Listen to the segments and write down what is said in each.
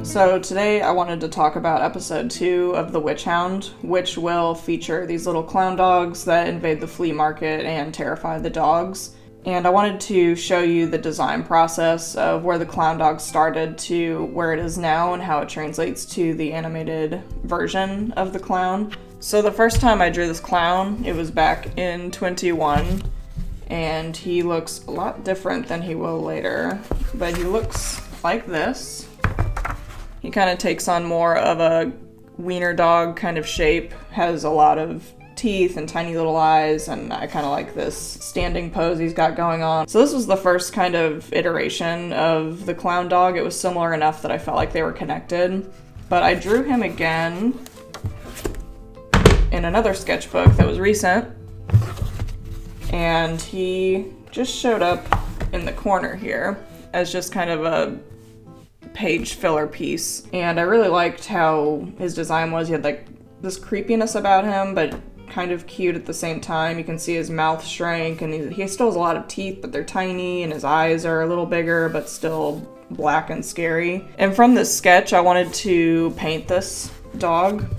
So today I wanted to talk about episode 2 of The Witch Hound, which will feature these little clown dogs that invade the flea market and terrify the dogs. And I wanted to show you the design process of where the clown dog started to where it is now and how it translates to the animated version of the clown. So the first time I drew this clown, it was back in 21, and he looks a lot different than he will later, but he looks like this. He kind of takes on more of a wiener dog kind of shape, has a lot of teeth and tiny little eyes, and I kind of like this standing pose he's got going on. So this was the first kind of iteration of the clown dog. It was similar enough that I felt like they were connected, but I drew him again in another sketchbook that was recent, and he just showed up in the corner here as just kind of a page filler piece, and I really liked how his design was. He had like this creepiness about him, but kind of cute at the same time. You can see his mouth shrank, and he still has a lot of teeth, but they're tiny, and his eyes are a little bigger, but still black and scary. And from this sketch, I wanted to paint this dog.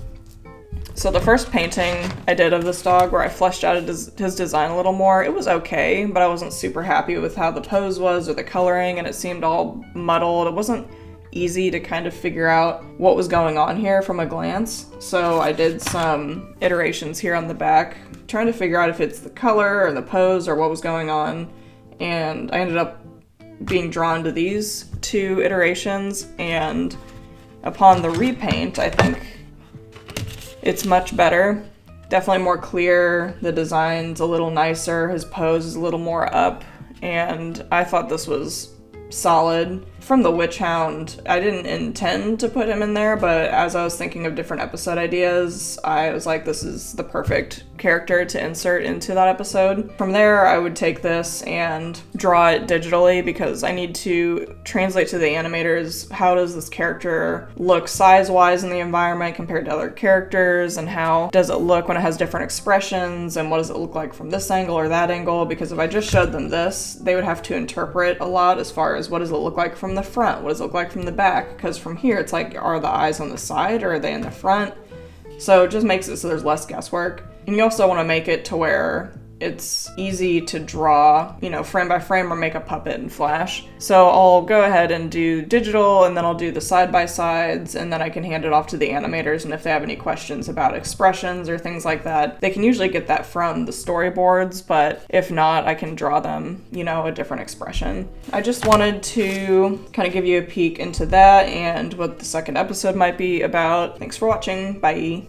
So the first painting I did of this dog, where I fleshed out his design a little more, it was okay, but I wasn't super happy with how the pose was or the coloring, and it seemed all muddled. It wasn't easy to kind of figure out what was going on here from a glance. So I did some iterations here on the back, trying to figure out if it's the color or the pose or what was going on, and I ended up being drawn to these two iterations, and upon the repaint, I think it's much better. Definitely more clear, the design's a little nicer, his pose is a little more up, and I thought this was solid. From the Witch Hound, I didn't intend to put him in there, but as I was thinking of different episode ideas, I was like, this is the perfect character to insert into that episode. From there, I would take this and draw it digitally, because I need to translate to the animators, how does this character look size-wise in the environment compared to other characters, and how does it look when it has different expressions, and what does it look like from this angle or that angle, because if I just showed them this, they would have to interpret a lot as far as what does it look like from the front, what does it look like from the back, because from here it's like, are the eyes on the side or are they in the front? So it just makes it so there's less guesswork. And you also want to make it to where it's easy to draw, frame by frame, or make a puppet in Flash. So I'll go ahead and do digital, and then I'll do the side-by-sides, and then I can hand it off to the animators, and if they have any questions about expressions or things like that, they can usually get that from the storyboards, but if not, I can draw them, a different expression. I just wanted to kind of give you a peek into that and what the second episode might be about. Thanks for watching. Bye.